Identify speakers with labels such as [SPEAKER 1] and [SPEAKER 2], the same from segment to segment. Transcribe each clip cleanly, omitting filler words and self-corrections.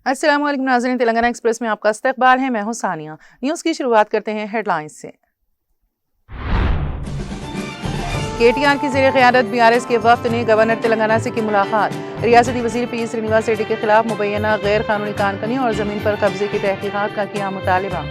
[SPEAKER 1] अस्सलाम वालेकुम नाज़रीन, तेलंगाना एक्सप्रेस में आपका इस्तकबाल है। मैं हूं सानिया। न्यूज़ की शुरुआत करते हैं हेडलाइंस से। केटीआर की ज़ेरे क़यादत बीआरएस के वफ़द ने गवर्नर तेलंगाना से की मुलाकात। रियासती वज़ीर पी श्रीनिवास रेड्डी के खिलाफ मुबैना गैर कानूनी कानकनी और ज़मीन पर कब्जे की तहकीक़ात का किया मुतालबा।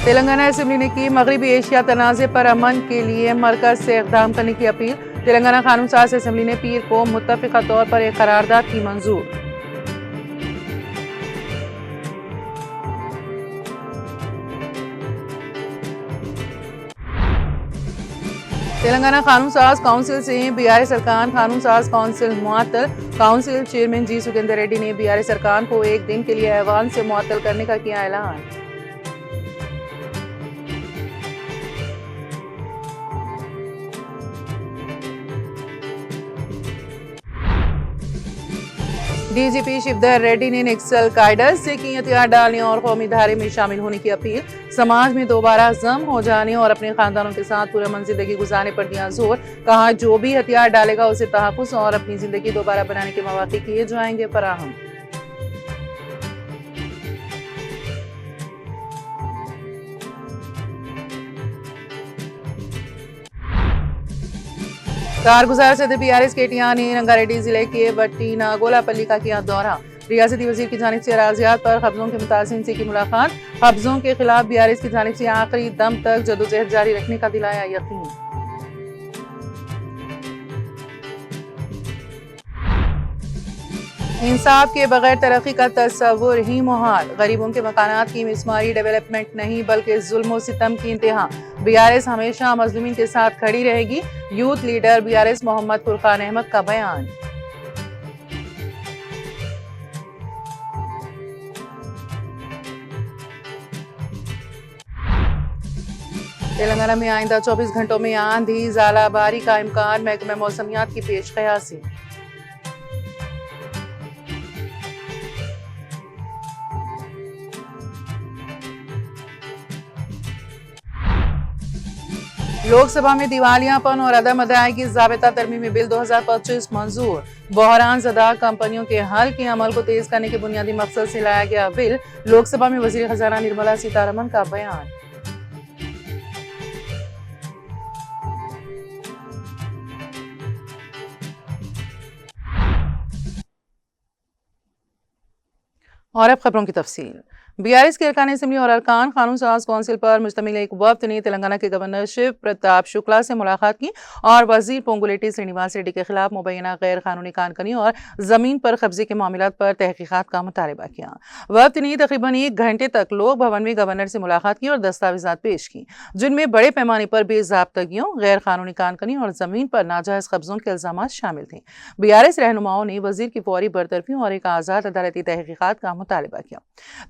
[SPEAKER 1] तेलंगाना असेंबली ने की मगरबी एशिया तनाज़े पर अमन के लिए मरकज़ से इक़दाम करने की अपील। तेलंगाना कानून साज असेंबली ने पीर को मुत्तफ़िक़ा तौर पर एक करारदाद की मंजूर। तेलंगाना कानून साज काउंसिल से बीआरएस अरकान कानून साज काउंसिल मुअत्तल। काउंसिल चेयरमैन जी सुखेंदर रेड्डी ने बीआरएस अरकान को एक दिन के लिए ऐवान से मुअत्तल करने का किया ऐलान। डीजीपी शिवधर रेड्डी ने नक्सल कायदर्स से की हथियार डालने और कौमी धारे में शामिल होने की अपील। समाज में दोबारा जम हो जाने और अपने खानदानों के साथ पुरअमन जिंदगी गुजारने पर दिया जोर। कहा, जो भी हथियार डालेगा उसे तहफ़्फ़ुज़ और अपनी जिंदगी दोबारा बनाने के मौक़े किए जाएंगे फराहम। कारगुजार सदर बीआरएस केटीआर ने रंगारेड्डी जिले के बट्टी नागोलापल्ली का किया दौरा। रियासती वजीर की जानिब से अराजियात पर कब्जों के मुतासिरीन से की मुलाकात। कब्जों के खिलाफ बीआरएस की जानिब से आखिरी दम तक जदोजहद जारी रखने का दिलाया यकीन। इंसाफ के बगैर तरक्की का तस्वुर ही मुहाल। गरीबों के मकानात की मिसमारी डेवलपमेंट नहीं बल्कि जुल्म सितम की इंतहा। बीआरएस हमेशा मजलूमीन के साथ खड़ी रहेगी। Youth leader BRS Mohammad Furqan Ahmad का बयान। तेलंगाना में आइंदा 24 घंटों में आंधी ज़ालाबारी का इम्कान। महकमा मौसमियात की पेश कयासी। लोकसभा में दिवालियापन और अदम अदायगी ज़ाबिता तरमीमी बिल 2025 मंजूर। बहरान ज़दा कंपनियों के हल के अमल को तेज करने के बुनियादी मकसद से लाया गया बिल। लोकसभा में वज़ीर खजाना निर्मला सीतारमण का बयान। और अब खबरों की तफसील। बीआरएस के अरकान असेंबली और अरकान कानून साज कौंसिल पर मुश्तमिल एक वफ्द ने तेलंगाना के गवर्नर शिव प्रताप शुक्ला से मुलाकात की और वजीर पोंगुलेटी श्रीनिवास रेड्डी के खिलाफ मुबैना गैर कानूनी कानकनी और जमीन पर कब्जे के मामलों पर तहकीकात का मुतालबा किया। वफ्द ने तकरीबन 1 घंटे तक लोक भवन में गवर्नर से मुलाकात की और दस्तावेजात पेश की, जिनमें बड़े पैमाने पर बेज़ाब्तगियों, गैर कानूनी कानकनी और जमीन पर नाजायज कब्जों के इल्जाम शामिल थे। बीआरएस रहनुमाओं ने वजीर की फौरी बरतरफी और एक आज़ाद अदालती तहकीकात का मुतालबा किया।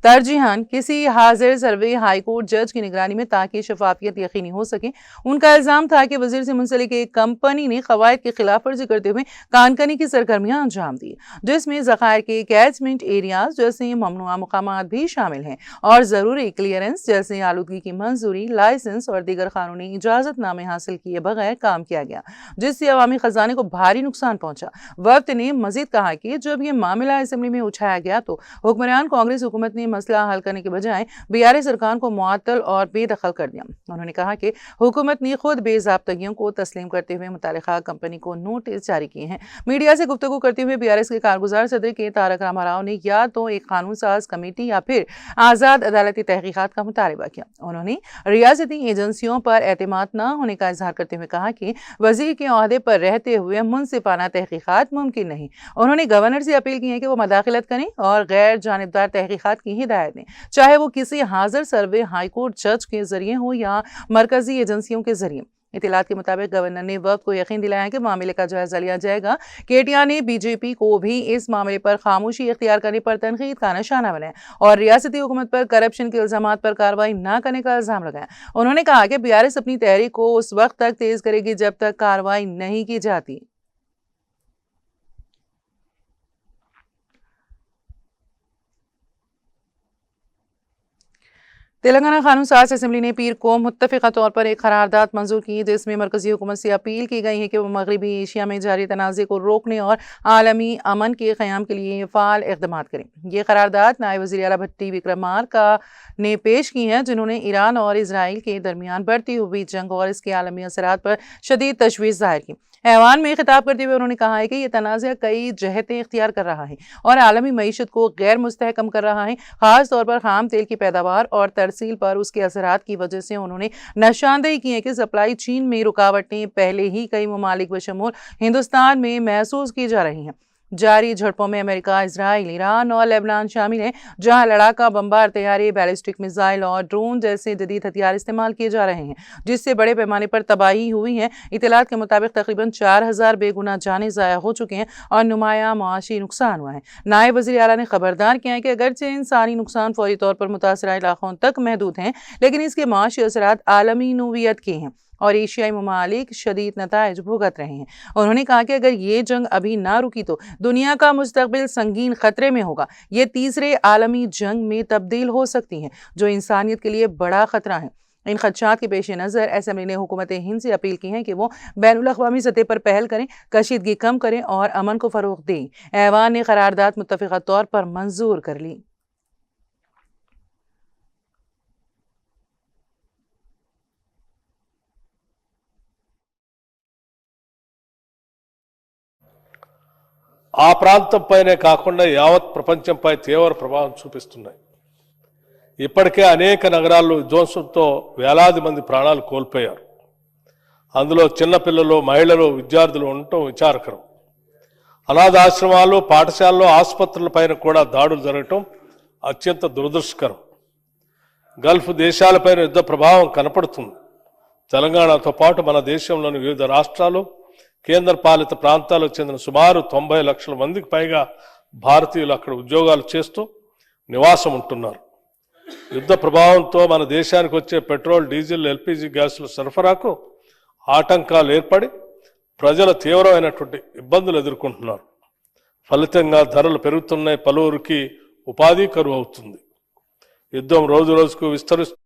[SPEAKER 1] तरजीहन किसी हाजिर सर्वे हाईकोर्ट जज की निगरानी में, ताकि शफाफियत यकीनी हो सके। उनका इल्जाम था कि वजीर से मुंसलिक एक कंपनी ने कवायद की खिलाफ वर्जी करते हुए कानकनी की सरगर्मियां अंजाम दी, जिसमें ज़खायर के कैचमेंट एरियाज जैसे ममनुआ मुकामात भी शामिल हैं और ज़रूरी क्लियरेंस जैसे आलूदगी की मंजूरी, लाइसेंस और दीगर कानूनी इजाजतनामे हासिल किए बगैर काम किया गया, जिससे अवामी खजाने को भारी नुकसान पहुंचा। वफ्द ने मजीद कहा कि जब यह मामला असेंबली में उठाया गया तो हुक्मरान कांग्रेस हुकूमत ने मसला हल करने के बजाय बीआरएस अरकान को मुअत्तल और बेदखल कर दिया। उन्होंने कहा कि हुकूमत ने खुद बेज़ाब्तगियों को तस्लीम करते हुए मुतल्लिका कंपनी को नोटिस जारी किए हैं। मीडिया से गुफ्तगू करते हुए बीआरएस के कारगुजार सदर के तारक रामाराव ने या तो एक कानून साज कमेटी या फिर आज़ाद अदालती तहकीकात का मुतालबा किया। उन्होंने रियासती एजेंसियों पर एतमाद न होने का इजहार करते हुए कहा कि वजीर के ओहदे पर रहते हुए मुनसिफाना तहकीकात मुमकिन नहीं। उन्होंने गवर्नर से अपील की है कि वो मदाखलत करें और गैर जानिबदार तहकीकात की हिदायत दें, चाहे वो किसी हाजिर सर्वे हाईकोर्ट जज के जरिए हो या मरकजी एजेंसियों के जरिए। इतलात के मुताबिक गवर्नर ने वक्त को यकीन दिलाया कि मामले का जायजा लिया जाएगा। केटीआर ने बीजेपी को भी इस मामले पर खामोशी इख्तियार करने पर तनकीद का निशाना बनाया और रियासती हुकूमत पर करप्शन के इल्जामात पर कार्रवाई न करने का इल्जाम लगाया। उन्होंने कहा कि बीआरएस अपनी तहरीक को उस वक्त तक तेज करेगी जब तक कार्रवाई नहीं की जाती। तेलंगाना कानून साज असेंबली ने पीर को मुत्तफ़िक़ा तौर पर एक करारदाद मंजूर की, जिसमें मरकज़ी हुकूमत से अपील की गई है कि वो मगरबी एशिया में जारी तनाज़े को रोकने और आलमी अमन के क़याम के लिए फ़ाल इक़दामात करें। ये करारदाद नायब वज़ीर आला भट्टी विक्रमार्का ने पेश की है, जिन्होंने ईरान और इसराइल के दरमियान बढ़ती हुई जंग और इसके आलमी असरात पर शदीद तशवीश ज़ाहिर की। ऐवान में खिताब करते हुए उन्होंने कहा है कि यह तनाज़ा कई जहतें इख्तियार कर रहा है और आलमी मईशत को गैर मुस्तहकम कर रहा है, ख़ास तौर पर खाम तेल की पैदावार और तरसील पर उसके असरात की वजह से। उन्होंने निशानदेही की है कि सप्लाई चीन में रुकावटें पहले ही कई ममालिक बशमूल हिंदुस्तान में महसूस की जा रही हैं। जारी झड़पों में अमेरिका, इसराइल, ईरान और लेबनान शामिल हैं, जहां लड़ाका बम्बार तैयारे, बैलिस्टिक मिसाइल और ड्रोन जैसे जदीद हथियार इस्तेमाल किए जा रहे हैं, जिससे बड़े पैमाने पर तबाही हुई है। इतलात के मुताबिक तकरीबन 4000 बेगुनाह जानें ज़ाया हो चुके हैं और नुमाया मुआशी नुकसान हुआ है। नायब वज़ीर आला ने खबरदार किया है कि अगरचे इंसानी नुकसान फौरी तौर पर मुतासरा इलाकों तक महदूद हैं, लेकिन इसके माशी असरात आलमी नोवियत के हैं और एशियाई ममालिक शदीद नताइज भुगत रहे हैं। उन्होंने कहा कि अगर ये जंग अभी ना रुकी तो दुनिया का मुस्तकबिल संगीन खतरे में होगा। ये तीसरे आलमी जंग में तब्दील हो सकती है, जो इंसानियत के लिए बड़ा खतरा है। इन खदशात के पेश नज़र असेंबली ने हुकूमत हिंद से अपील की है कि वो बैनुल अक़वामी सतह पर पहल करें, कशीदगी कम करें और अमन को फ़रोग़ दें। ऐवान ने करारदाद मुत्तफ़िक़ा तौर पर मंजूर कर ली।
[SPEAKER 2] ఆ ప్రాంతంపైనే కాకుండా యావత్ ప్రపంచంపై తీవ్ర ప్రభావం చూపిస్తున్నాయి. ఇప్పటికే అనేక నగరాల్లో విధ్వంసంతో వేలాది మంది ప్రాణాలు కోల్పోయారు. అందులో చిన్నపిల్లలు, మహిళలు, విద్యార్థులు ఉండటం విచారకరం. అనాథాశ్రమాలు, పాఠశాలలు, ఆసుపత్రులపైన కూడా దాడులు జరగటం అత్యంత దురదృష్టకరం. గల్ఫ్ దేశాలపైన యుద్ధ ప్రభావం కనపడుతుంది. తెలంగాణతో పాటు మన దేశంలోని వివిధ రాష్ట్రాలు, కేంద్ర పాలిత ప్రాంతాలకు చెందిన సుమారు 90 లక్షల మందికి పైగా భారతీయులు అక్కడ ఉద్యోగాలు చేస్తూ నివాసం ఉంటున్నారు. యుద్ధ ప్రభావంతో మన దేశానికి వచ్చే పెట్రోల్, డీజిల్, ఎల్పీజీ గ్యాసుల సరఫరాకు ఆటంకాలు ఏర్పడి ప్రజలు తీవ్రమైనటువంటి ఇబ్బందులు ఎదుర్కొంటున్నారు. ఫలితంగా ధరలు పెరుగుతున్నాయి, పలువురికి ఉపాధి కరువు అవుతుంది. యుద్ధం రోజు రోజుకు విస్తరిస్తూ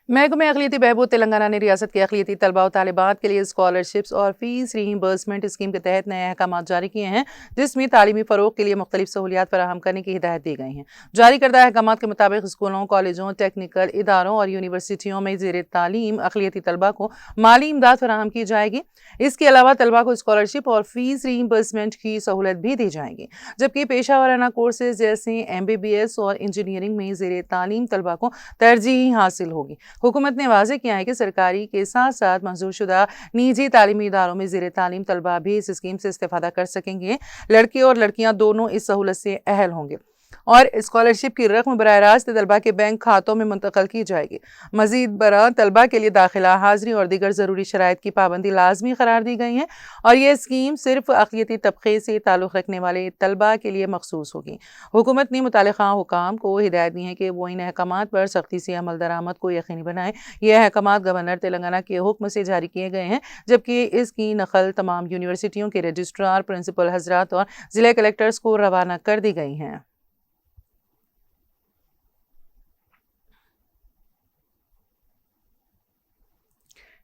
[SPEAKER 1] महकमे अक़लियती बहबूद तेलंगाना ने रियासत के अक़लियती तलबा और तालिबात के लिए स्कॉलरशिप्स और फ़ीस रीइंबर्समेंट स्कीम के तहत नए अहकाम जारी किए हैं, जिसमें तालीमी फ़रोग़ के लिए मुख्तलिफ सहूलियात फराहम करने की हिदायत दी गई हैं। जारी करदा अहकाम के मुताबिक स्कूलों, कॉलेजों, टेक्निकल इदारों और यूनिवर्सिटियों में ज़ेर तालीम अक़लियती तलबा को माली इमदाद फराहम की जाएगी। इसके अलावा तलबा को स्कॉलरशिप और फ़ीस रीइंबर्समेंट की सहूलत भी दी जाएगी, जबकि पेशा वाराना कोर्सेज जैसे MBBS और इंजीनियरिंग में ज़ेर तालीम तलबा को तरजीह हासिल होगी। हुकूमत ने वाज़ेह किया है कि सरकारी के साथ साथ मंजूरशुदा निजी तालीमी इदारों में ज़ेर तालीम तलबा भी इस स्कीम से इस्तेफ़ादा कर सकेंगे। लड़के और लड़कियां दोनों इस सहूलत से अहल होंगे और स्कॉलरशिप की रकम बराह रास्त तलबा के बैंक खातों में मुंतकिल की जाएगी। मजीद बरा तलबा के लिए दाखिला, हाज़री और दीगर ज़रूरी शराइत की पाबंदी लाजमी करार दी गई है और यह स्कीम सिर्फ अक़लियती तबक़े से ताल्लुक़ रखने वाले तलबा के लिए मखसूस होगी। हुकूमत ने मुतालिका हुकाम को हिदायत दी है कि वो इन अहकामात पर सख्ती से अमल दरामद को यकीनी बनाएं। यह अहकामात गवर्नर तेलंगाना के हुक्म से जारी किए गए हैं, जबकि इसकी नकल तमाम यूनिवर्सिटियों के रजिस्ट्रार, प्रिंसिपल हजरात और ज़िला कलेक्टर्स को रवाना कर दी गई हैं।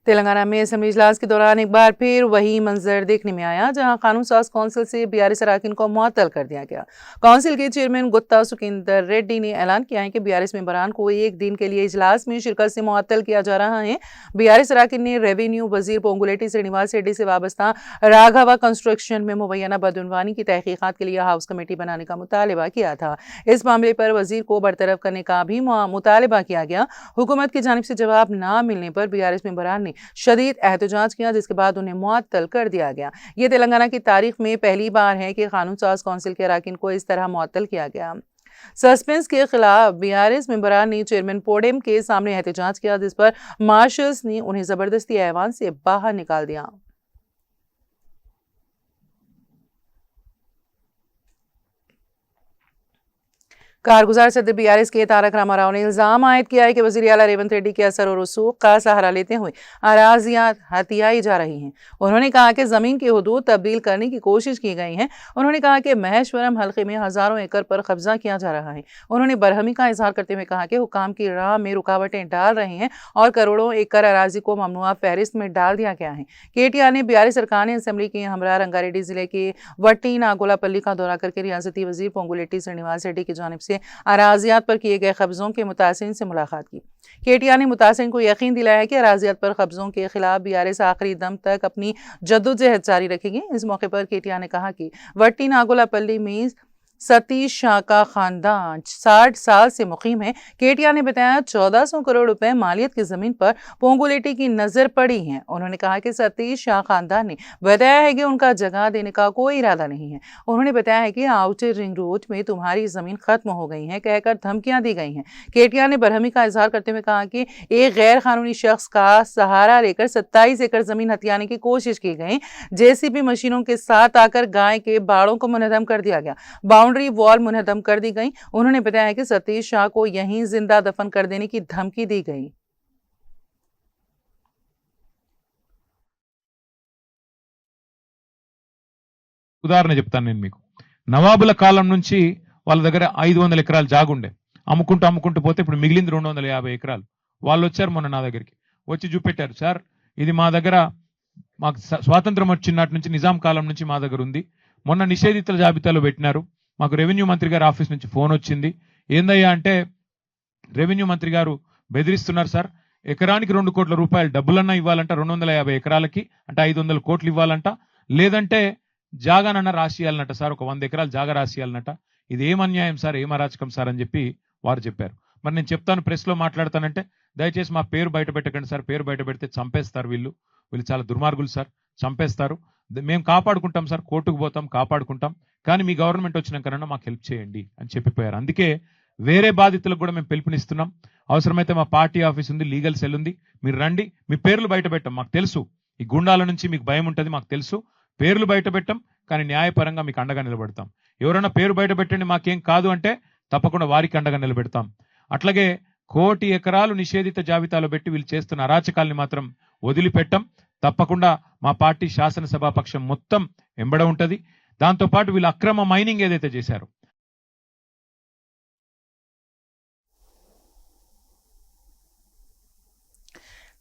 [SPEAKER 1] तेलंगाना में असेंबली इजलास के दौरान एक बार फिर वही मंजर देखने में आया, जहां कानून साज कौंसिल से BRS अरकान को मुअत्तल कर दिया गया। कौंसिल के चेयरमैन गुत्ता सुखिंदर रेड्डी ने ऐलान किया है कि BRS मेंबरान को एक दिन के लिए इजलास में शिरकत से मुअत्तल किया जा रहा है। BRS अरकान ने रेवेन्यू वजीर पोंगुलेटी श्रीनिवास रेड्डी से वाबस्ता राघवा कंस्ट्रक्शन में मुबैना बदउनवानी की तहकीकात के लिए हाउस कमेटी बनाने का मुतालबा किया था। इस मामले पर वजीर को बरतरफ करने का भी मुतालबा किया गया। हुकूमत की जानिब से जवाब ना मिलने पर BRS मेंबरान ने शदीद एहतजाज किया, जिसके बाद उन्हें मुअत्तल कर दिया गया। ये तेलंगाना की तारीख में पहली बार है कि कानून साज कौंसिल के अरकान को इस तरह मुअत्तल किया गया। सस्पेंस के खिलाफ BRS मेंबरान ने चेयरमैन पोडेम के सामने एहतजाज किया, जिस पर मार्शल्स ने उन्हें जबरदस्ती ऐवान से बाहर निकाल दिया। कारगुजार सदर बीआरएस के तारक रामाराव ने इल्जाम आयद किया है कि वजीर आला रेवंत रेड्डी के असर और रसूख का सहारा लेते हुए अराजियात हथियाई जा रही हैं। उन्होंने कहा कि जमीन की हदूद तब्दील करने की कोशिश की गई है। उन्होंने कहा कि महेश्वरम हल्के में हजारों एकड़ पर कब्जा किया जा रहा है। उन्होंने बरहमी का इजहार करते हुए कहा कि हुकाम की राह में रुकावटें डाल रहे हैं और करोड़ों एकड़ अराजी को ममनुआ फहरिस्त में डाल दिया गया है। केटीआर ने बीआरएस अरकान असेंबली के हमरा रंगारेड्डी जिले के वट्टी नागोलापल्ली का दौरा करके रियासती वजीर पोंगुलेट्टी श्रीनिवास रेड्डी की जानिब से अराजियात पर किए गए कब्जों के मुतासिरीन से मुलाकात की। केटीआर ने मुतासिरीन को यकीन दिलाया है कि अराजियात पर कब्जों के खिलाफ बीआरएस आखिरी दम तक अपनी जद्दोजहद जारी रखेगी। इस मौके पर केटीआर ने कहा कि वट्टी नागोलापल्ली में सतीश शाह का खानदान 60 साल से मुकीम है। केटीआर ने बताया 1400 करोड़ रुपए मालियत की जमीन पर पोंगुलेट्टी की नजर पड़ी है। उन्होंने कहा कि सतीश शाह खानदान ने बताया है कि उनका जगह देने का कोई इरादा नहीं है। उन्होंने बताया है कि आउटर रिंग रोड में तुम्हारी जमीन खत्म हो गई है कहकर धमकियां दी गई हैं। केटीआर ने बरहमी का इजहार करते हुए कहा कि एक गैर कानूनी शख्स का सहारा लेकर 27 एकड़ जमीन हथियाने की कोशिश की गई। जेसीबी मशीनों के साथ आकर गाय के बाड़ों को मुनहदम कर दिया गया, बाउंड्री वॉल मुनहदम कर दी गई। उन्होंने बताया कि सतीश शाह को यहीं जिंदा दफन कर देने की धमकी दी गई।
[SPEAKER 3] ఉదాహరణ చెప్తాను నేను మీకు. నవాబుల కాలం నుంచి వాళ్ళ దగ్గర 500 ఎకరాలు జాగుండే, అమ్ముకుంటూ పోతే ఇప్పుడు మిగిలింది 250 ఎకరాలు. వాళ్ళు వచ్చారు మొన్న నా దగ్గరికి, వచ్చి చూపెట్టారు, సార్ ఇది మా దగ్గర మాకు స్వాతంత్రం వచ్చినటి నుంచి నిజాం కాలం నుంచి మా దగ్గర ఉంది, మొన్న నిషేధితుల జాబితాలో పెట్టినారు, మాకు రెవెన్యూ మంత్రి గారి ఆఫీస్ నుంచి ఫోన్ వచ్చింది, ఏందయ్యా అంటే రెవెన్యూ మంత్రి గారు బెదిరిస్తున్నారు సార్, ఎకరానికి 2 కోట్ల రూపాయలు డబ్బులన్నా ఇవ్వాలంట, 250 ఎకరాలకి అంటే 500 కోట్లు ఇవ్వాలంట, లేదంటే జాగానన్న రాసియాలన్నట సార్, ఒక 100 ఎకరాలు జాగా రాసియాలన్నట, ఇది ఏం అన్యాయం సార్, ఏం అరాచకం సార్ అని చెప్పి వారు చెప్పారు. మరి నేను చెప్తాను, ప్రెస్లో మాట్లాడతానంటే దయచేసి మా పేరు బయట పెట్టకండి సార్, పేరు బయట పెడితే చంపేస్తారు, వీళ్ళు చాలా దుర్మార్గులు సార్, చంపేస్తారు, మేము కాపాడుకుంటాం సార్, కోర్టుకు పోతాం, కాపాడుకుంటాం, కానీ మీ గవర్నమెంట్ వచ్చినాకన్నా మాకు హెల్ప్ చేయండి అని చెప్పిపోయారు. అందుకే వేరే బాధితులకు కూడా మేము పిలుపునిస్తున్నాం, అవసరమైతే మా పార్టీ ఆఫీస్ ఉంది, లీగల్ సెల్ ఉంది, మీరు రండి, మీ పేర్లు బయట పెట్టాం, మాకు తెలుసు ఈ గుండాల నుంచి మీకు భయం ఉంటుంది, మాకు తెలుసు, పేర్లు బయట పెట్టాం, కానీ న్యాయపరంగా మీకు అండగా నిలబెడతాం. ఎవరైనా పేరు బయట పెట్టండి మాకేం కాదు అంటే తప్పకుండా వారికి అండగా నిలబెడతాం. అట్లాగే 1 కోటి ఎకరాలు నిషేధిత జాబితాలో పెట్టి వీళ్ళు చేస్తున్న అరాచకాల్ని మాత్రం వదిలిపెట్టాం. తప్పకుండా మా పార్టీ శాసనసభాపక్షం మొత్తం ఎంబడ ఉంటది. దాంతోపాటు వీళ్ళు అక్రమ మైనింగ్ ఏదైతే చేశారో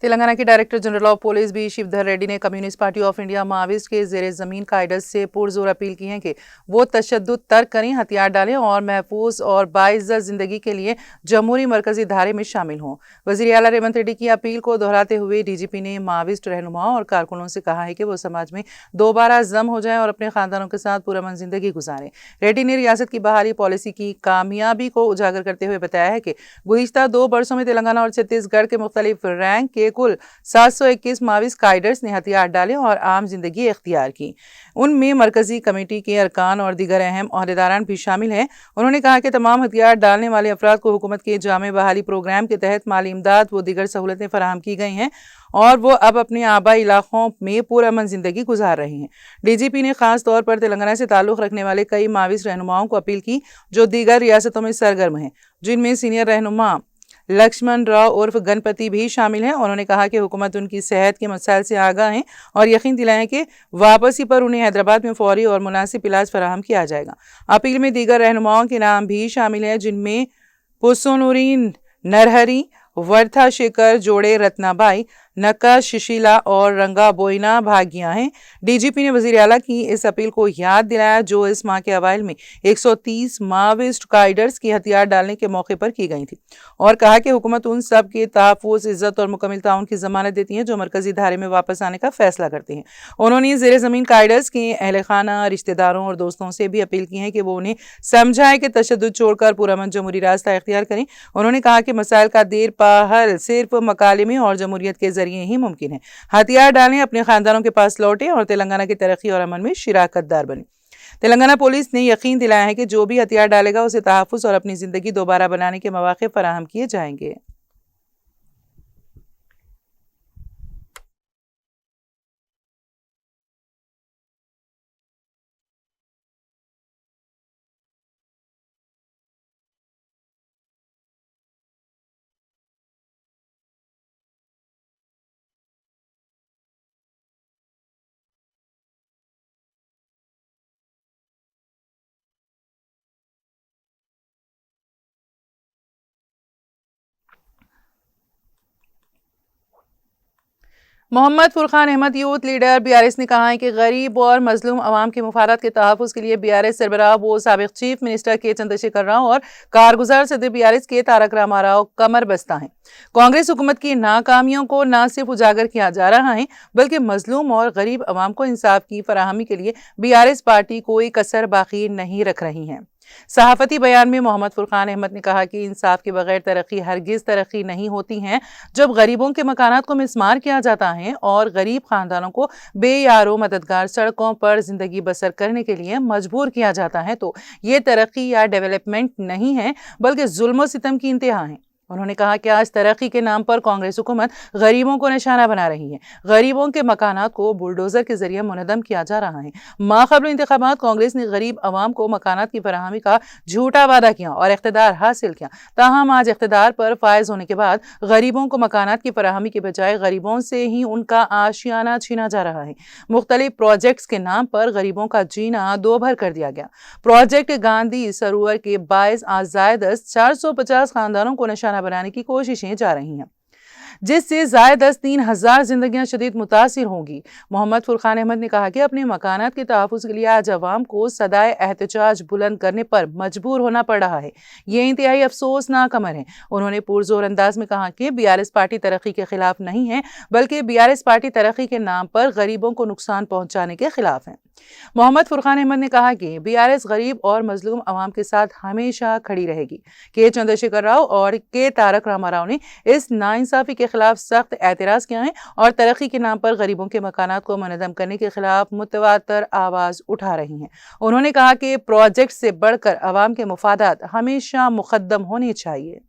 [SPEAKER 1] तेलंगाना के director general of police B Shivdhar Reddy ने communist party of India Maoist के जेर जमीन कायदर्स से पुरजोर अपील की है कि वो तशद्दुद तर्क करें, हथियार डालें और महफूज और बाइज्जत जिंदगी के लिए जमहूरी मरकजी धारे में शामिल हों। वजीर आला रेवंत रेड्डी की अपील को दोहराते हुए डीजीपी ने माविस्ट रहनुमाओं और कारकुनों से कहा है कि वो समाज में दोबारा जम हो जाएं और अपने खानदानों के साथ पुरअमन जिंदगी गुजारें। रेड्डी ने रियासत की बहाली पॉलिसी की कामयाबी को उजागर करते हुए बताया है कि गुज़िश्ता 2 वर्षों में तेलंगाना और छत्तीसगढ़ के मुख्तलिफ रैंक के कुल 721 माविस्ट काइडर्स ने हथियार डाले और आम जिंदगी इख्तियार की। उनमें मरकजी कमेटी के अरकान और दीगर अहम ओहदेदारान भी शामिल हैं। उन्होंने कहा कि तमाम हथियार डालने वाले अफराद को हुकूमत के जामे बहाली प्रोग्राम के तहत माली इमदाद व दीगर सहूलतें फराहम की गई हैं और वो अब अपने आबाई इलाकों में पुरअमन जिंदगी गुजार रहे हैं। डीजीपी ने खास तौर पर तेलंगाना से ताल्लुक़ रखने वाले कई माविस्ट रहनुमाओं को अपील की जो दीगर रियासतों में सरगर्म हैं, जिनमें सीनियर रहनुमा लक्ष्मण राव उर्फ गणपति भी शामिल हैं। उन्होंने कहा कि हुकूमत उनकी सेहत के मसाइल से आगाह है और यकीन दिलाएं कि वापसी पर उन्हें हैदराबाद में फौरी और मुनासिब इलाज फराहम किया जाएगा। अपील में दीगर रहनुमाओं के नाम भी शामिल हैं, जिनमें पुसुनुरीन नरहरी, वर्था शेखर, जोड़े रत्नाबाई, नक्का शिशिला और रंगा बोइना भागियां हैं। डीजीपी ने वजीर आला की इस अपील को याद दिलाया जो इस माह के अवाइल में 130 माविस्ट काइडर्स की हथियार डालने के मौके पर की गई थी और कहा कि हुकूमत उन सब के तहफ़्फ़ुज़, इज्जत और मुकम्मल ताउन की जमानत देती है जो मरकजी धारे में वापस आने का फैसला करते हैं। उन्होंने ज़ेरे ज़मीन काइडर्स के अहल खाना, रिश्तेदारों और दोस्तों से भी अपील की है कि वो उन्हें समझाएं कि तशद्दुद छोड़कर पुरअमन जमहूरी रास्ता इख्तियार करें। उन्होंने कहा कि मसाइल का देर पा हल सिर्फ मकालमे और जमहूरियत के जरिए ही मुमकिन है। हथियार डालें, अपने खानदानों के पास लौटें और तेलंगाना की तरक्की और अमन में शिराकतदार बने। तेलंगाना पुलिस ने यकीन दिलाया है कि जो भी हथियार डालेगा उसे तहफ़्फ़ुज़ और अपनी जिंदगी दोबारा बनाने के मौके फराहम किए जाएंगे। Mohammad Furqan Ahmad youth leader BRS ने कहा है कि गरीब और मजलूम अवाम के मुफादात के तहफ़्फ़ुज़ के लिए बीआरएस सरबराह वो साबिक़ चीफ मिनिस्टर के चंद्रशेखर राव और कारगुजार सदर बीआरएस के तारक रामाराव कमर बस्ता हैं। कांग्रेस हुकूमत की नाकामियों को न सिर्फ उजागर किया जा रहा है बल्कि मजलूम और गरीब अवाम को इंसाफ की फराहमी के लिए बीआरएस पार्टी कोई कसर बाकी नहीं रख रही है। सहाफती बयान में मोहम्मद फुरकान अहमद ने कहा कि इंसाफ के बगैर तरक्की हरगिज तरक्की नहीं होती है। जब गरीबों के मकानात को मिसमार किया जाता है और गरीब खानदानों को बेयारो मददगार सड़कों पर जिंदगी बसर करने के लिए मजबूर किया जाता है तो ये तरक्की या डेवलपमेंट नहीं है बल्कि जुल्म सितम की इंतहा है। उन्होंने कहा कि आज तरक्की के नाम पर कांग्रेस हुकूमत गरीबों को निशाना बना रही है। गरीबों के मकानात को बुलडोजर के जरिए मुनदम किया जा रहा है। माक़बल इंतखाबात कांग्रेस ने गरीब अवाम को मकानात की फराहमी का झूठा वादा किया और इख्तिदार हासिल किया। ताहम आज इख्तिदार पर फायज होने के बाद गरीबों को मकानात की फराहमी के बजाय गरीबों से ही उनका आशियाना छीना जा रहा है। मुख्तलिफ प्रोजेक्ट्स के नाम पर गरीबों का जीना दो भर कर दिया गया। प्रोजेक्ट गांधी सरोवर के बायस आज जायदस 450 खानदानों को निशाना बनाने की कोशिशें जा रही हैं, जिससे जायदस 3000 जिंदगियां शदीद मुतासिर होंगी। मोहम्मद फुरकान अहमद ने कहा कि अपने मकानात के तहफ़्फ़ुज़ के लिए आज अवाम को सदाए एहतजाज बुलंद करने पर मजबूर होना पड़ रहा है। ये इंतहाई अफसोसनाक अमर है। उन्होंने पुरजोर अंदाज में कहा कि बीआरएस पार्टी तरक्की के खिलाफ नहीं है बल्कि बीआरएस पार्टी तरक्की के नाम पर गरीबों को नुकसान पहुंचाने के खिलाफ है। मोहम्मद फुरकान अहमद ने कहा कि बीआरएस गरीब और मजलूम अवाम के साथ हमेशा खड़ी रहेगी। के चंद्रशेखर राव और के तारक रामाराव ने इस नाइंसाफी के खिलाफ सख्त एतराज किया है और तरक्की के नाम पर गरीबों के मकानात को मुनज़्ज़म करने के खिलाफ मुतवातर आवाज उठा रही हैं। उन्होंने कहा कि प्रोजेक्ट से बढ़कर अवाम के मुफादात हमेशा मुक़द्दम होने चाहिए।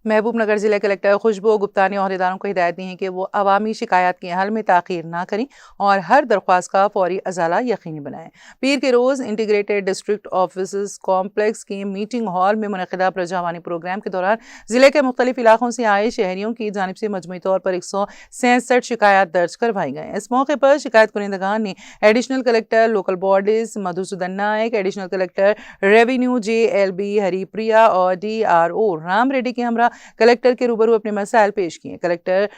[SPEAKER 1] महबूबनगर जिला कलेक्टर खुशबू गुप्ता ने ओहदेदारों को हिदायत दी है कि वो अवामी शिकायत के हल में ताख़ीर ना करें और हर दरख्वास्त का फौरी अजाला यकीनी बनाएं। पीर के रोज़ इंटीग्रेटेड डिस्ट्रिक्ट ऑफिस कॉम्प्लेक्स के मीटिंग हॉल में मुनक़िदा प्रजावानी प्रोग्राम के दौरान जिले के मुख्तलिफ इलाकों से आए शहरियों की जानिब से मजमूई तौर पर 167 शिकायत दर्ज करवाई गई। इस मौके पर शिकायत कुनिंदगान ने additional collector local bodies Madhusudan Nayak, additional collector revenue JLB Haripriya और DRO राम रेड्डी के हमरा कलेक्टर के रूबरू अपने मसाइल पेश किए। कलेक्टर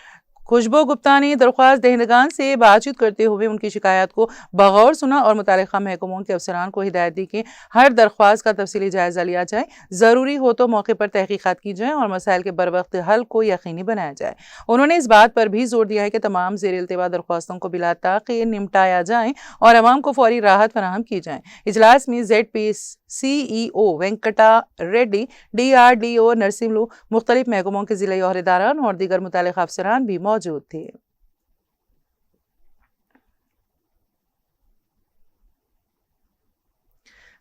[SPEAKER 1] खुशबू गुप्ता ने दरख्वास्त दहिंदगान से बातचीत करते हुए उनकी शिकायत को बगौर सुना और मुतालिका महकमों के अफसरान को हिदायत दी कि हर दरख्वास्त का तफसीली जायजा लिया जाए, ज़रूरी हो तो मौके पर तहकीकात की जाए और मसाइल के बरवक्त हल को यकीनी बनाया जाए। उन्होंने इस बात पर भी जोर दिया है कि तमाम ज़ेर इल्तिवा दरख्वास्तों को बिला ताख़ीर निपटाया जाए और अवाम को फौरी राहत फराहम की जाए। इजलास में ZP CEO Venkata Reddy, DRDO Narsimlu, मुख्तलिफ महकमों के ज़िला ओहदेदारान और दीगर मुतालिका अफसरान भी मौजूद थे।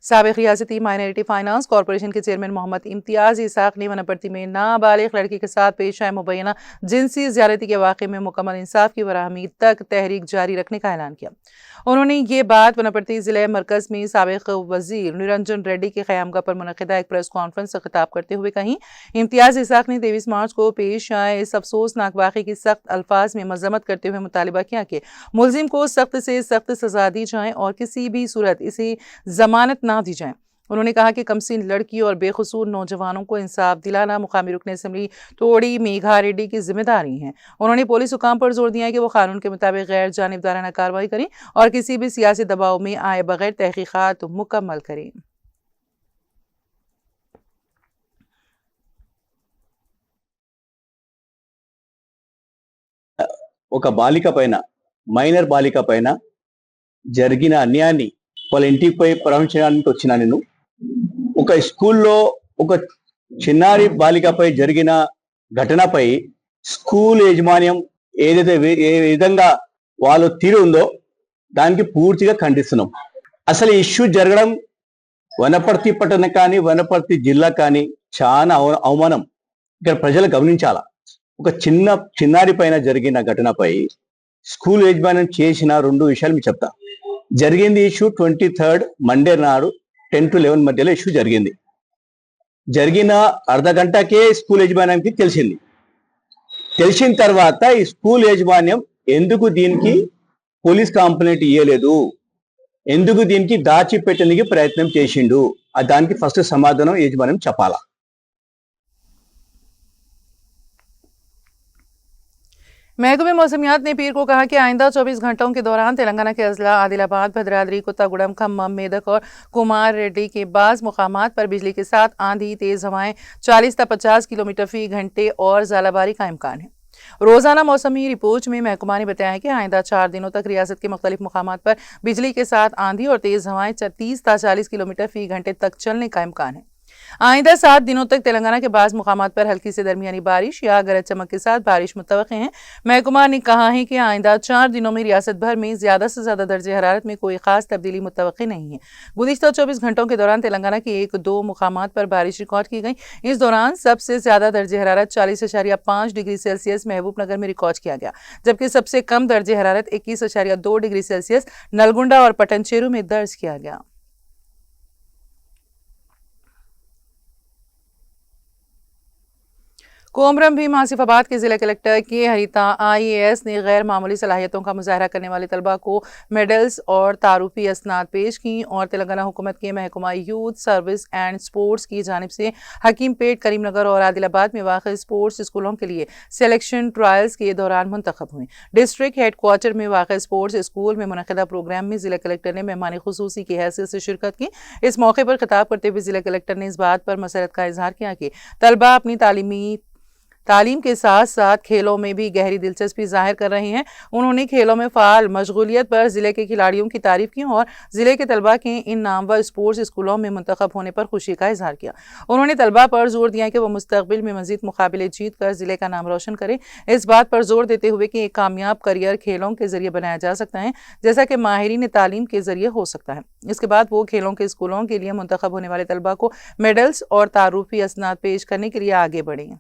[SPEAKER 1] साबिक़ रियासती माइनॉरिटी फाइनेंस कॉरपोरेशन के चेयरमैन मोहम्मद इम्तियाज इसाक ने वनपर्ती में नाबालिग लड़की के साथ पेश आए मुबैना जिनसी ज़्यादती के वाक़े में मुकम्मल इंसाफ की फराहमी तक तहरीक जारी रखने का ऐलान किया। उन्होंने ये बात वनपर्ती ज़िले मरकज़ में साबिक़ वज़ीर निरंजन रेड्डी के क़यामगाह पर मुनक़िदा एक प्रेस कॉन्फ्रेंस से खिताब करते हुए कही। इम्तियाज इसाक ने 23 मार्च को पेश आए इस अफसोसनाक वाक़े की सख्त अल्फाज में मज़म्मत करते हुए मुतालिबा किया कि मुलजिम को सख्त से सख्त सज़ा दी जाए और किसी भी सूरत इसे ज़मानत ना दी जाए। उन्होंने कहा कि कमसिन लड़की और बेकसूर नौजवानों को इंसाफ दिलाना मुकामी रुकन असम्बली तोड़ी मेघा रेड्डी की जिम्मेदारी है। उन्होंने पुलिस हुकाम पर जोर दिया कि वो कानून के मुताबिक गैर जानिबदाराना कार्रवाई करें और किसी भी सियासी दबाव में आए बगैर तहकीकात मुकम्मल करें।
[SPEAKER 4] ఒక బాలిక పైన మైనర్ బాలిక పైన జరిగిన అన్యాయాన్ని వాళ్ళ ఇంటికి పోయి పరామర్శించడానికి వచ్చిన నేను ఒక స్కూల్లో ఒక చిన్నారి బాలికపై జరిగిన ఘటనపై స్కూల్ యాజమాన్యం ఏదైతే ఏ విధంగా వాళ్ళు తీరు ఉందో దానికి పూర్తిగా ఖండిస్తున్నాం. అసలు ఇష్యూ జరగడం వనపర్తి పట్టణం కానీ వనపర్తి జిల్లా కానీ చాలా అవమానం. ఇక్కడ ప్రజలు గమనించాలా. ఒక చిన్నారి పైన జరిగిన ఘటనపై స్కూల్ యాజమాన్యం చేసిన 2 విషయాలు మీకు చెప్తా. జరిగింది ఇష్యూ 23rd మండే నాడు 10 to 11 మధ్యలో ఇష్యూ జరిగింది. జరిగిన అర్ధ గంటకే స్కూల్ యాజమాన్యానికి తెలిసింది. తెలిసిన తర్వాత ఈ స్కూల్ యాజమాన్యం ఎందుకు దీనికి పోలీస్ కంప్లైంట్ ఇవ్వలేదు, ఎందుకు దీనికి దాచిపెట్టడానికి ప్రయత్నం చేసిండు, దానికి ఫస్ట్ సమాధానం యాజమాన్యం చెప్పాలా.
[SPEAKER 1] महकमे मौसमियात ने पीर को कहा कि आइंदा 24 घंटों के दौरान तेलंगाना के अजला आदिलाबाद, भद्राद्री, कोत्तागुड़म, खम्मम, मेदक और कुमार रेड्डी के बाज़ मुकामात पर बिजली के साथ आंधी, तेज हवाएं 40 से 50 किलोमीटर फी घंटे और ज़ालाबारी का इम्कान है। रोजाना मौसमी रिपोर्ट में महकमा ने बताया कि आइंदा 4 दिनों तक रियासत के मुख्तलिफ मुकामात पर बिजली के साथ आंधी और तेज हवाएं 30 से 40 किलोमीटर फी घंटे तक चलने का इम्कान है। आइंदा 7 दिनों तक तेलंगाना के बाज़ मुकामात पर हल्की से दरमियानी बारिश या गरज चमक के साथ बारिश मुतवक्के है। महकमा ने कहा है कि आइंदा 4 दिनों में रियासत भर में ज्यादा से ज्यादा दर्जे हरारत में कोई खास तब्दीली मुतवक्के नहीं है। गुज़िश्ता 24 घंटों के दौरान तेलंगाना के 1-2 मुकामात पर बारिश रिकॉर्ड की गई। इस दौरान सबसे ज्यादा दर्जे हरारत 40.5 डिग्री सेल्सियस महबूबनगर में रिकॉर्ड किया गया, जबकि सबसे कम दर्जे हरारत 21.2 डिग्री सेल्सियस नलगुंडा और पटनचेरू में दर्ज किया गया। कोमरम भीम आसिफाबाद के जिला कलेक्टर के हरिता IAS ने गैर मामूली सलाहियतों का मुजाहरा करने वाले तलबा को मेडल्स और तारुफी असनाद पेश की और तेलंगाना हुकूमत के महकमा यूथ सर्विस एंड स्पोर्ट्स की जानिब से हकीमपेट, करीमनगर और आदिलाबाद में वाक़ स्पोर्ट्स स्कूलों के लिए सिलेक्शन ट्रायल्स के दौरान मुंतखब हुए। डिस्ट्रिक्ट हेड क्वार्टर में वाक़ स्पोर्ट्स स्कूल में मुनक़िदा प्रोग्राम में जिला कलेक्टर ने मेहमान खुसूसी की हैसियत से शिरकत की। इस मौके पर खिताब करते हुए जिला कलेक्टर ने इस बात पर मसरत का इजहार किया कि तलबा अपनी तालीम के साथ साथ खेलों में भी गहरी दिलचस्पी जाहिर कर रहे हैं। उन्होंने खेलों में फ़ाल मशगूलियत पर ज़िले के खिलाड़ियों की तारीफ की और ज़िले के तलबा के इन नामवर स्पोर्ट्स स्कूलों में मुंतखब होने पर खुशी का इजहार किया। उन्होंने तलबा पर जोर दिया कि वह मुस्तक़बिल में मज़ीद मुकाबले जीत कर ज़िले का नाम रोशन करें, इस बात पर जोर देते हुए कि एक कामयाब करियर खेलों के ज़रिए बनाया जा सकता है, जैसा कि माहिरीन तालीम के ज़रिए हो सकता है। इसके बाद वो खेलों के स्कूलों के लिए मुंतखब होने वाले तलबा को मेडल्स और तारुफी असनाद पेश करने के लिए आगे बढ़े।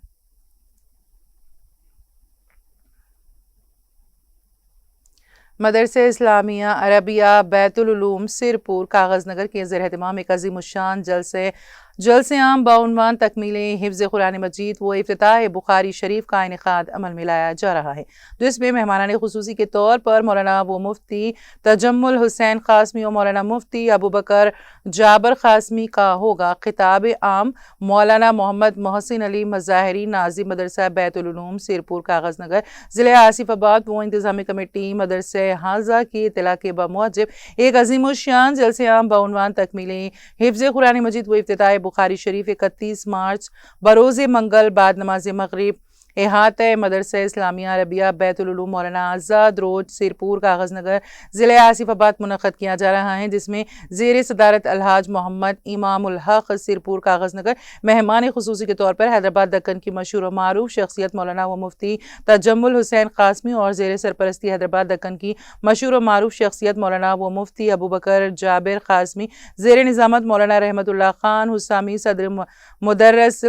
[SPEAKER 1] मदरसे इस्लामिया अरबिया बैतुल उलूम सिरपुर कागज़नगर के ज़ेर एहतमाम एक अज़ीमुश्शान जलसे आम बाउनवान तकमीले हिफ्ज़ कुरान मजीद व इफ्तिताह बुखारी शरीफ का इनेकाद अमल में लाया जा रहा है, जिसमें मेहमानान खुसूसी के तौर पर मौलाना व मुफ्ती तजम्मुल हुसैन क़ासमी और मौलाना मुफ्ती अबू बकर जाबर क़ासमी का होगा। खिताब आम मौलाना मोहम्मद मोहसिन अली मज़ाहिरी नाज़िम मदरसा बैतुल उलूम सिरपुर कागज़नगर ज़िले आसिफाबाद व इंतज़ामी कमेटी मदरसे हाजा की इत्तला के बमुजिब एक अज़ीमुश्शान जलसे आम बाउनवान तकमीले हिफ्ज़ कुरान मजीद व इफ्तिताह बुखारी शरीफ 31 मार्च बरोज़ मंगल बाद नमाज मगरिब एहाते मदरसा इस्लामिया अरबिया बैतुल उलूम मौलाना आज़ाद रोड सिरपुर कागज़नगर ज़िले आसिफाबाद मुनक़्क़द किया जा रहा है, जिसमें ज़ेर सदारत अलहाज मोहम्मद इमामुल हक़ सिरपुर कागज़नगर मेहमान खुसूसी के तौर पर हैदराबाद दक्कन की मशहूर और मारूफ शख्सियत मौलाना व मुफ्ती तजम्मुल हुसैन क़ासमी और ज़ेर सरपरस्ती हैदराबाद दक्कन की मशहूर और मारूफ शख्सियत मौलाना व मुफ्ती अबू बकर जाबिर क़ासमी ज़ेर निज़ामत मौलाना रहमतुल्लाह खान हुसामी सदर मुदर्रस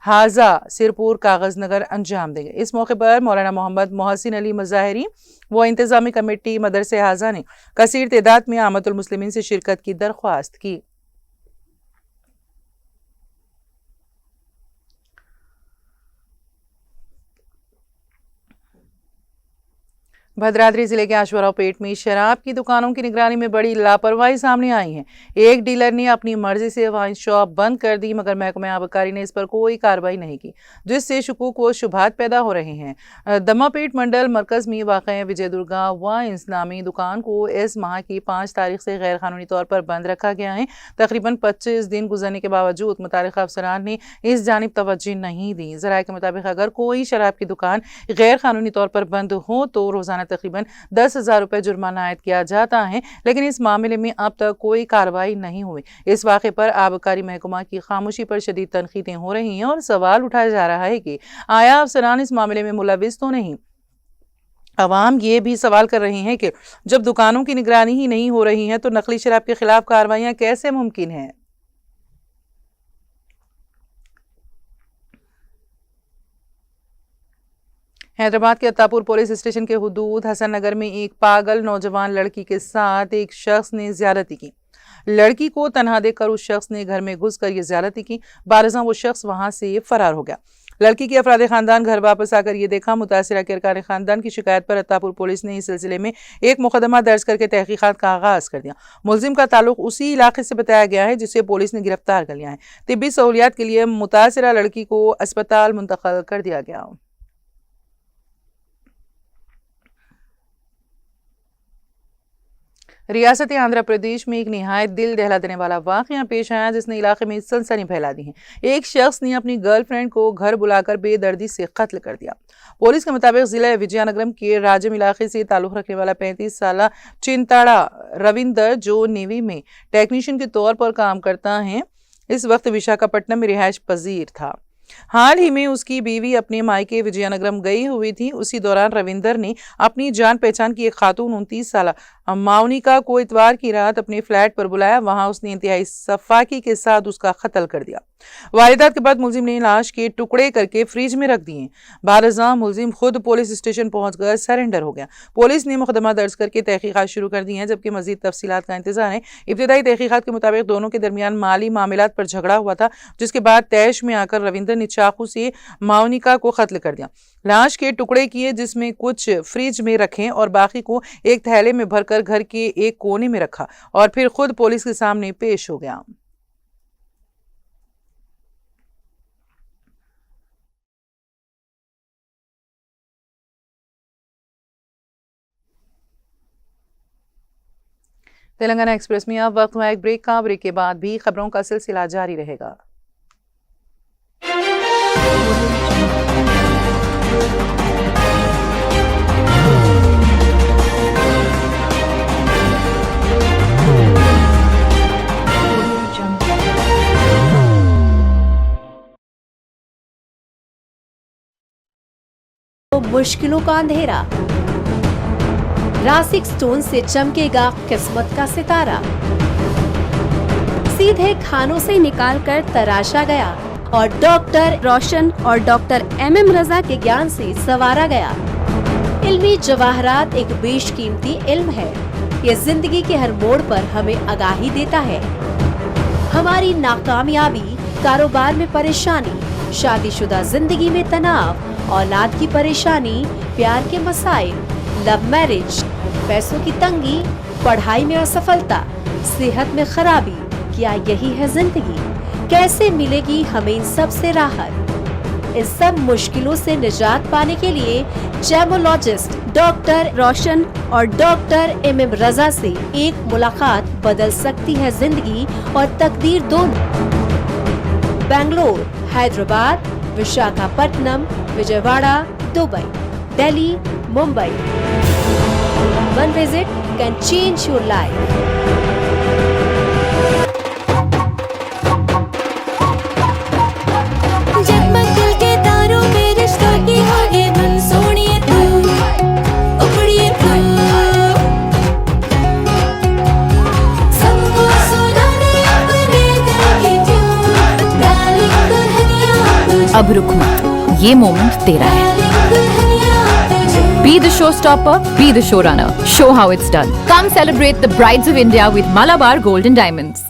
[SPEAKER 1] हाजा सिरपुर कागज़नगर अंजाम देंगे। इस मौके पर मौलाना मोहम्मद मोहसिन अली मज़ाहिरी व इंतज़ामी कमेटी मदरसे हाजा ने कसीर तादाद में आमतुल मुस्लिमीन से शिरकत की दरख्वास्त की। भद्राद्री जिले के आश्वराव पेट में शराब की दुकानों की निगरानी में बड़ी लापरवाही सामने आई है। एक डीलर ने अपनी मर्जी से वाइन शॉप बंद कर दी, मगर महकमा आबकारी ने इस पर कोई कार्रवाई नहीं की, जिससे शुकूक व शुबहात पैदा हो रहे हैं। दमापेट मंडल मरकज में वाक़ विजय दुर्गा वाइन्स नामी दुकान को इस माह की 5 तारीख से गैर कानूनी तौर पर बंद रखा गया है। तकरीबन 25 दिन गुजरने के बावजूद मुतालिका अफसरान ने इस जानिब तवज्जो नहीं दी। ज़राए के मुताबिक अगर कोई शराब की दुकान गैर कानूनी तौर पर बंद हो तो रोजाना तकरीबन 10,000 रुपए जुर्माना आयद किया जाता है, लेकिन इस मामले में अब तक कोई कार्रवाई नहीं हुई। इस वाक़े पर आबकारी महकमा की खामोशी पर शदीद तनकीदें हो रही हैं और सवाल उठाया जा रहा है कि आया अफसरान इस मामले में मुलविस तो नहीं। अवाम ये भी सवाल कर रहे हैं कि जब दुकानों की निगरानी ही नहीं हो रही है तो नकली शराब के खिलाफ कार्रवाइयां कैसे मुमकिन है। हैदराबाद के अत्तापुर पुलिस स्टेशन के हुदूद हसन नगर में एक पागल नौजवान लड़की के साथ एक शख्स ने ज्यादती की। लड़की को तनहा देखकर उस शख्स ने घर में घुसकर ये ज्यादती की। बारज़ां वो शख्स वहां से फरार हो गया। लड़की के अफराद खानदान घर वापस आकर ये देखा। मुतासिरा के अरकान खानदान की शिकायत पर अत्तापुर पुलिस ने इस सिलसिले में एक मुकदमा दर्ज करके तहकीकात का आगाज कर दिया। मुलजिम का ताल्लुक उसी इलाके से बताया गया है जिसे पुलिस ने गिरफ्तार कर लिया है। तिब्बी सहूलियात के लिए मुतासिरा लड़की को अस्पताल मुंतकिल कर दिया गया। रियासती आंध्र प्रदेश में एक निहायत दिल दहला देने वाला वाकया पेश आया जिसने इलाके में सनसनी फैला दी है। एक शख्स ने अपनी गर्लफ्रेंड को घर बुलाकर बेदर्दी से कत्ल कर दिया। पुलिस के मुताबिक जिला विजयनगरम के राजम इलाके से ताल्लुक रखने वाला 35 साल चिंताड़ा रविंदर, जो नेवी में टेक्नीशियन के तौर पर काम करता है, इस वक्त विशाखापट्टनम में रिहायश पजीर था। हाल ही में उसकी बीवी अपने मायके विजयनगरम गई हुई थी। उसी दौरान रविंदर ने अपनी जान पहचान की एक खातून 29 साल माउनिका को इतवार की रात अपने फ्लैट पर बुलाया। वहां उसने इंतहाई सफाकी के साथ उसका कत्ल कर दिया। वारदात के बाद मुलजिम ने लाश के टुकड़े करके फ्रिज में रख दिए। बारज़ां मुलजिम खुद पुलिस स्टेशन पहुंचकर सरेंडर हो गया। पुलिस ने मुकदमा दर्ज करके तहकीकात शुरू कर दी हैं, जबकि मजीद तफसीलात का इंतजार है। इब्तिदाई तहकीकात के मुताबिक दोनों के दरमियान माली मामलात पर झगड़ा हुआ था, जिसके बाद तैश में आकर रविंदर ने चाकू से माउनिका को कत्ल कर दिया। लाश के टुकड़े किए, जिसमें कुछ फ्रिज में रखे और बाकी को एक थैले में भरकर घर के एक कोने में रखा और फिर खुद पुलिस के सामने पेश हो गया। तेलंगाना एक्सप्रेस में अब वक्त हुआ एक ब्रेक का। ब्रेक के बाद भी खबरों का सिलसिला जारी रहेगा।
[SPEAKER 5] मुश्किलों का अंधेरा, रासिक स्टोन से चमकेगा किस्मत का सितारा, सीधे खानों से निकालकर तराशा गया और डॉक्टर रोशन और डॉक्टर MM रजा के ज्ञान से संवारा गया। इल्मी जवाहरात एक बेशकीमती इल्म है। ये जिंदगी के हर मोड़ पर हमें आगाही देता है। हमारी नाकामयाबी, कारोबार में परेशानी, शादीशुदा जिंदगी में तनाव, औलाद की परेशानी, प्यार के मसाइल, लव मैरिज, पैसों की तंगी, पढ़ाई में असफलता, सेहत में खराबी, क्या यही है जिंदगी? कैसे मिलेगी हमें इन सब से राहत? इस सब मुश्किलों से निजात पाने के लिए जेमोलॉजिस्ट डॉक्टर रोशन और डॉक्टर MM रजा से एक मुलाकात बदल सकती है जिंदगी और तकदीर दोनों। Bangalore, Hyderabad, Visakhapatnam, Vijayawada, Dubai, Delhi, Mumbai. One visit can change your life.
[SPEAKER 6] जगमग दिल के तारों में रिश्तों की होगी धुन, सोनिए तू, उखड़िए तू, सबको सुनाने अपने दिल की ट्यून, डार्लिंग दुल्हनिया तुझे,
[SPEAKER 7] अब रुक मत, ये मोमेंट तेरा है। Be the showstopper, be the showrunner. Show how it's done. Come celebrate the Brides of India with Malabar Gold and Diamonds.